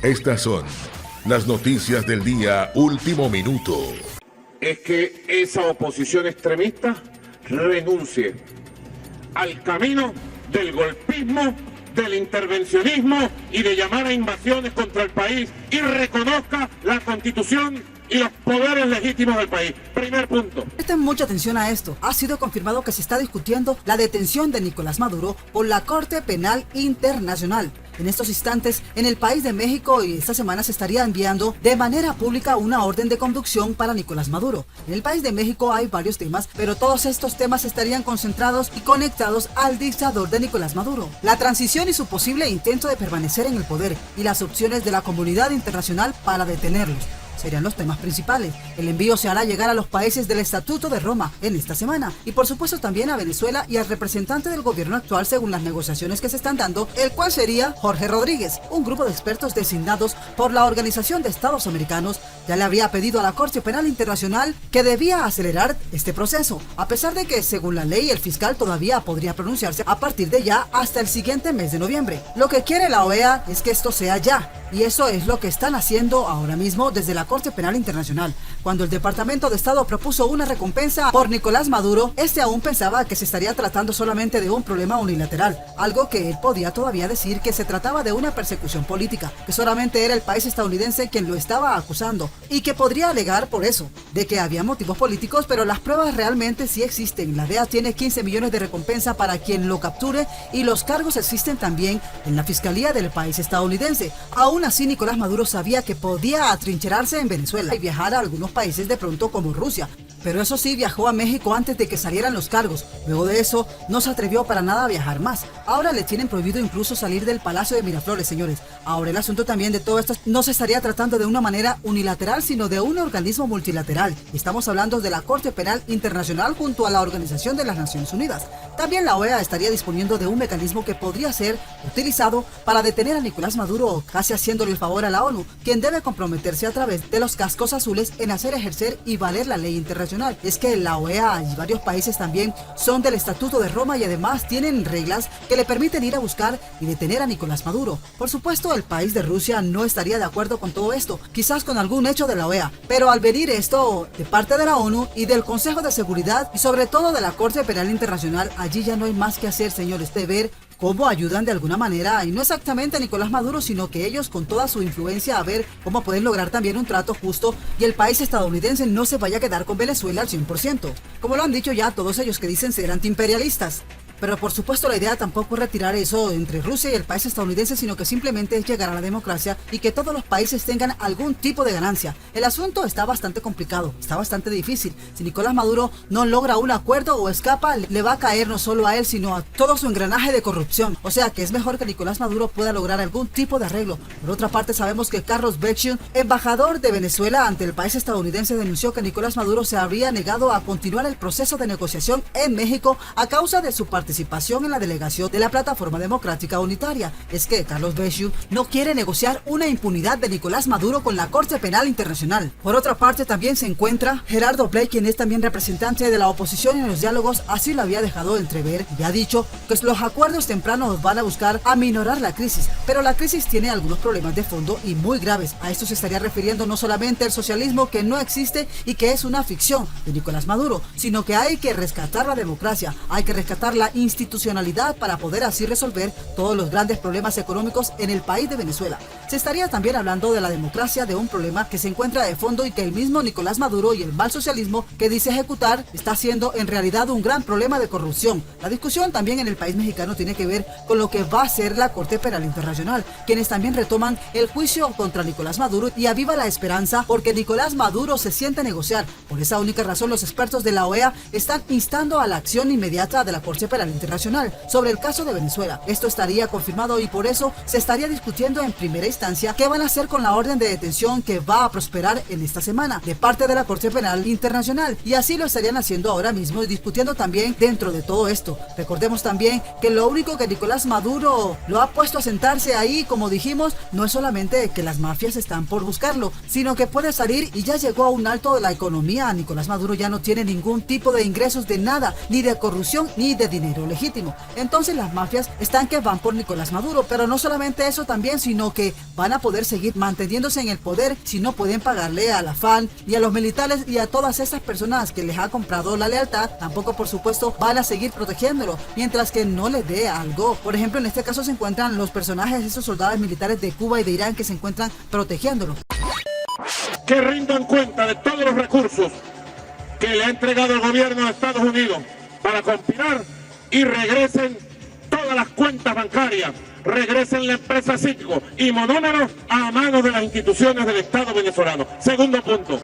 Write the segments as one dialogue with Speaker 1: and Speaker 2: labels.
Speaker 1: Estas son las noticias del día último minuto.
Speaker 2: Es que esa oposición extremista renuncie al camino del golpismo, del intervencionismo y de llamar a invasiones contra el país y reconozca la Constitución y los poderes legítimos del país. Primer punto.
Speaker 3: Presten mucha atención a esto. Ha sido confirmado que se está discutiendo la detención de Nicolás Maduro por la Corte Penal Internacional. En estos instantes, en el país de México y esta semana se estaría enviando de manera pública una orden de conducción para Nicolás Maduro. En el país de México hay varios temas, pero todos estos temas estarían concentrados y conectados al dictador de Nicolás Maduro. La transición y su posible intento de permanecer en el poder y las opciones de la comunidad internacional para detenerlos serían los temas principales. El envío se hará llegar a los países del Estatuto de Roma en esta semana y por supuesto también a Venezuela y al representante del gobierno actual según las negociaciones que se están dando, el cual sería Jorge Rodríguez. Un grupo de expertos designados por la Organización de Estados Americanos ya le había pedido a la Corte Penal Internacional que debía acelerar este proceso, a pesar de que según la ley el fiscal todavía podría pronunciarse a partir de ya hasta el siguiente mes de noviembre. Lo que quiere la OEA es que esto sea ya, y eso es lo que están haciendo ahora mismo desde la Corte Penal Internacional. Cuando el Departamento de Estado propuso una recompensa por Nicolás Maduro, este aún pensaba que se estaría tratando solamente de un problema unilateral, algo que él podía todavía decir que se trataba de una persecución política, que solamente era el país estadounidense quien lo estaba acusando, y que podría alegar por eso, de que había motivos políticos, pero las pruebas realmente sí existen. La DEA tiene 15 millones de recompensa para quien lo capture y los cargos existen también en la Fiscalía del país estadounidense. Aún así, Nicolás Maduro sabía que podía atrincherarse en Venezuela y viajar a algunos países de pronto como Rusia, pero eso sí, viajó a México antes de que salieran los cargos. Luego de eso no se atrevió para nada a viajar más. Ahora le tienen prohibido incluso salir del Palacio de Miraflores, señores. Ahora el asunto también de todo esto no se estaría tratando de una manera unilateral, sino de un organismo multilateral. Estamos hablando de la Corte Penal Internacional junto a la Organización de las Naciones Unidas. También la OEA estaría disponiendo de un mecanismo que podría ser utilizado para detener a Nicolás Maduro, casi haciéndole el favor a la ONU, quien debe comprometerse a través de los cascos azules en hacer ejercer y valer la ley internacional. Es que la OEA y varios países también son del Estatuto de Roma y además tienen reglas que le permiten ir a buscar y detener a Nicolás Maduro. Por supuesto, el país de Rusia no estaría de acuerdo con todo esto, quizás con algún hecho de la OEA, pero al venir esto de parte de la ONU y del Consejo de Seguridad y sobre todo de la Corte Penal Internacional, allí ya no hay más que hacer, señores, de ver cómo ayudan de alguna manera, y no exactamente a Nicolás Maduro, sino que ellos con toda su influencia a ver cómo pueden lograr también un trato justo y el país estadounidense no se vaya a quedar con Venezuela al 100%, como lo han dicho ya todos ellos que dicen ser antiimperialistas. Pero por supuesto la idea tampoco es retirar eso entre Rusia y el país estadounidense, sino que simplemente es llegar a la democracia y que todos los países tengan algún tipo de ganancia. El asunto está bastante complicado, está bastante difícil. Si Nicolás Maduro no logra un acuerdo o escapa, le va a caer no solo a él, sino a todo su engranaje de corrupción. O sea que es mejor que Nicolás Maduro pueda lograr algún tipo de arreglo. Por otra parte, sabemos que Carlos Becciu, embajador de Venezuela ante el país estadounidense, denunció que Nicolás Maduro se habría negado a continuar el proceso de negociación en México a causa de su participación en la delegación de la Plataforma Democrática Unitaria. Es que Carlos Becciu no quiere negociar una impunidad de Nicolás Maduro con la Corte Penal Internacional. Por otra parte, también se encuentra Gerardo Blay, quien es también representante de la oposición en los diálogos, así lo había dejado entrever y ha dicho que los acuerdos tempranos van a buscar aminorar la crisis, pero la crisis tiene algunos problemas de fondo y muy graves. A esto se estaría refiriendo no solamente el socialismo, que no existe y que es una ficción de Nicolás Maduro, sino que hay que rescatar la democracia, hay que rescatar la institucionalidad para poder así resolver todos los grandes problemas económicos en el país de Venezuela. Se estaría también hablando de la democracia, de un problema que se encuentra de fondo y que el mismo Nicolás Maduro y el mal socialismo que dice ejecutar está siendo en realidad un gran problema de corrupción. La discusión también en el país mexicano tiene que ver con lo que va a ser la Corte Penal Internacional, quienes también retoman el juicio contra Nicolás Maduro y aviva la esperanza porque Nicolás Maduro se siente a negociar. Por esa única razón, los expertos de la OEA están instando a la acción inmediata de la Corte Penal Internacional sobre el caso de Venezuela. Esto estaría confirmado y por eso se estaría discutiendo en primera instancia qué van a hacer con la orden de detención que va a prosperar en esta semana de parte de la Corte Penal Internacional, y así lo estarían haciendo ahora mismo y discutiendo también dentro de todo esto. Recordemos también que lo único que Nicolás Maduro lo ha puesto a sentarse ahí, como dijimos, no es solamente que las mafias están por buscarlo, sino que puede salir y ya llegó a un alto de la economía. Nicolás Maduro ya no tiene ningún tipo de ingresos de nada, ni de corrupción ni de dinero. dinero legítimo. Entonces las mafias están que van por Nicolás Maduro, pero no solamente eso también, sino que van a poder seguir manteniéndose en el poder si no pueden pagarle a la FARC y a los militares y a todas esas personas que les ha comprado la lealtad. Tampoco, por supuesto, van a seguir protegiéndolo mientras que no les dé algo. Por ejemplo, en este caso se encuentran los personajes, esos soldados militares de Cuba y de Irán que se encuentran protegiéndolo.
Speaker 2: Que rindan cuenta de todos los recursos que le ha entregado el gobierno de Estados Unidos para conspirar y regresen todas las cuentas bancarias, regresen la empresa Citgo y Monómero a manos de las instituciones del Estado venezolano. Segundo punto.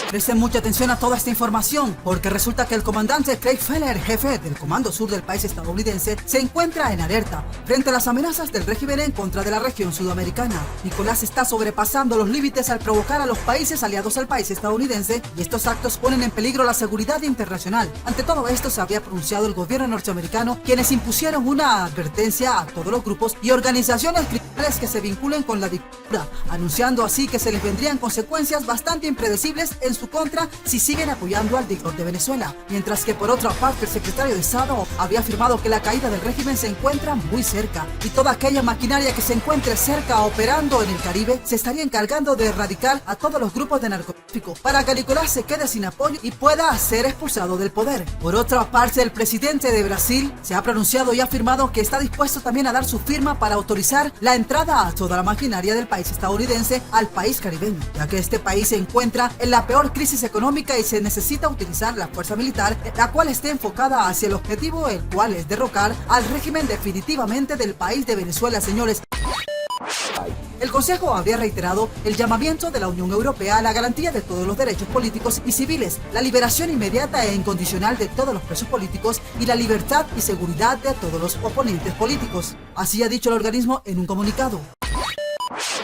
Speaker 3: Presten mucha atención a toda esta información, porque resulta que el comandante Craig Feller, jefe del Comando Sur del país estadounidense, se encuentra en alerta frente a las amenazas del régimen en contra de la región sudamericana. Nicolás está sobrepasando los límites al provocar a los países aliados al país estadounidense, y estos actos ponen en peligro la seguridad internacional. Ante todo esto se había pronunciado el gobierno norteamericano, quienes impusieron una advertencia a todos los grupos y organizaciones criminales que se vinculen con la dictadura, anunciando así que se les vendrían consecuencias bastante impredecibles en su contra si siguen apoyando al dictador de Venezuela. Mientras que por otra parte el secretario de Estado había afirmado que la caída del régimen se encuentra muy cerca y toda aquella maquinaria que se encuentre cerca operando en el Caribe se estaría encargando de erradicar a todos los grupos de narcotráfico para que Nicolás se quede sin apoyo y pueda ser expulsado del poder. Por otra parte, el presidente de Brasil se ha pronunciado y ha afirmado que está dispuesto también a dar su firma para autorizar la entrada a toda la maquinaria del país estadounidense al país caribeño, ya que este país se encuentra en la peor crisis económica y se necesita utilizar la fuerza militar, la cual esté enfocada hacia el objetivo, el cual es derrocar al régimen definitivamente del país de Venezuela, señores. El Consejo había reiterado el llamamiento de la Unión Europea a la garantía de todos los derechos políticos y civiles, la liberación inmediata e incondicional de todos los presos políticos y la libertad y seguridad de todos los oponentes políticos. Así ha dicho el organismo en un comunicado.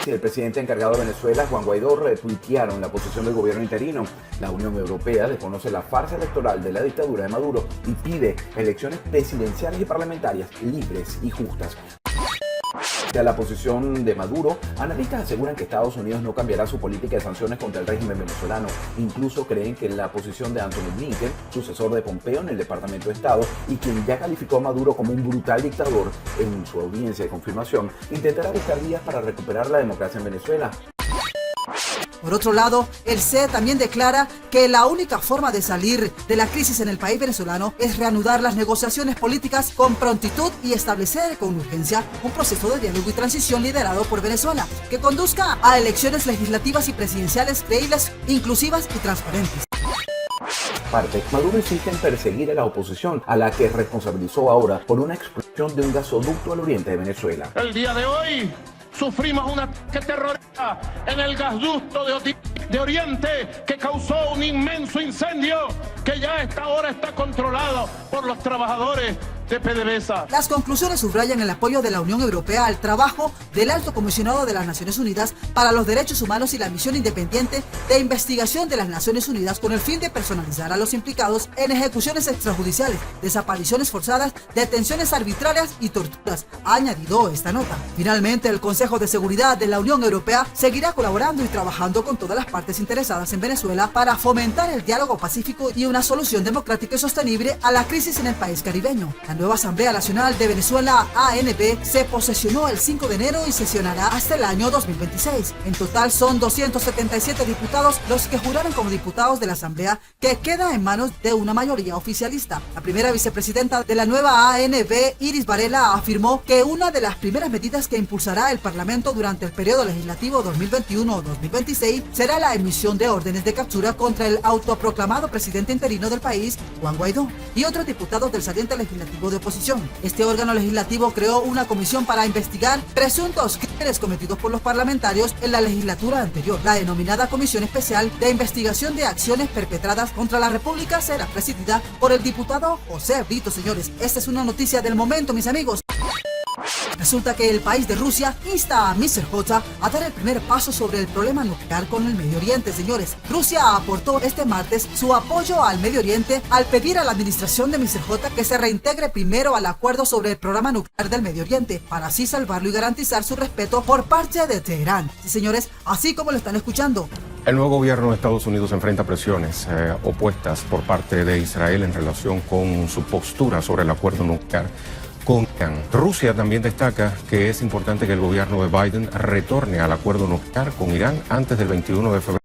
Speaker 4: El presidente encargado de Venezuela, Juan Guaidó, retuitearon la posición del gobierno interino. La Unión Europea desconoce la farsa electoral de la dictadura de Maduro y pide elecciones presidenciales y parlamentarias libres y justas. A la posición de Maduro, analistas aseguran que Estados Unidos no cambiará su política de sanciones contra el régimen venezolano. Incluso creen que la posición de Anthony Blinken, sucesor de Pompeo en el Departamento de Estado y quien ya calificó a Maduro como un brutal dictador en su audiencia de confirmación, intentará buscar vías para recuperar la democracia en Venezuela.
Speaker 3: Por otro lado, el CE también declara que la única forma de salir de la crisis en el país venezolano es reanudar las negociaciones políticas con prontitud y establecer con urgencia un proceso de diálogo y transición liderado por Venezuela, que conduzca a elecciones legislativas y presidenciales creíbles, inclusivas y transparentes.
Speaker 4: Maduro insiste en perseguir a la oposición, a la que responsabilizó ahora por una explosión de un gasoducto al oriente de Venezuela.
Speaker 2: El día de hoy sufrimos un ataque terrorista en el gasoducto de Oriente que causó un inmenso incendio que ya a esta hora está controlado por los trabajadores de PDVSA.
Speaker 3: Las conclusiones subrayan el apoyo de la Unión Europea al trabajo del Alto Comisionado de las Naciones Unidas para los Derechos Humanos y la misión independiente de investigación de las Naciones Unidas con el fin de personalizar a los implicados en ejecuciones extrajudiciales, desapariciones forzadas, detenciones arbitrarias y torturas, ha añadido esta nota. Finalmente, el Consejo de Seguridad de la Unión Europea seguirá colaborando y trabajando con todas las partes interesadas en Venezuela para fomentar el diálogo pacífico y una solución democrática y sostenible a la crisis en el país caribeño. La nueva Asamblea Nacional de Venezuela, ANV, se posesionó el 5 de enero y sesionará hasta el año 2026. En total son 277 diputados los que juraron como diputados de la Asamblea, que queda en manos de una mayoría oficialista. La primera vicepresidenta de la nueva ANV, Iris Varela, afirmó que una de las primeras medidas que impulsará el Parlamento durante el periodo legislativo 2021-2026 será la emisión de órdenes de captura contra el autoproclamado presidente interino del país, Juan Guaidó, y otros diputados del saliente legislativo de oposición. Este órgano legislativo creó una comisión para investigar presuntos crímenes cometidos por los parlamentarios en la legislatura anterior. La denominada Comisión Especial de Investigación de Acciones Perpetradas contra la República será presidida por el diputado José Brito, señores. Esta es una noticia del momento, mis amigos. Resulta que el país de Rusia insta a Mr. J a dar el primer paso sobre el problema nuclear con el Medio Oriente, señores. Rusia aportó este martes su apoyo al Medio Oriente al pedir a la administración de Mr. J que se reintegre primero al acuerdo sobre el programa nuclear del Medio Oriente, para así salvarlo y garantizar su respeto por parte de Teherán. Sí, señores, así como lo están escuchando.
Speaker 5: El nuevo gobierno de Estados Unidos enfrenta presiones opuestas por parte de Israel en relación con su postura sobre el acuerdo nuclear con Irán. Rusia también destaca que es importante que el gobierno de Biden retorne al acuerdo nuclear con Irán antes del 21 de febrero.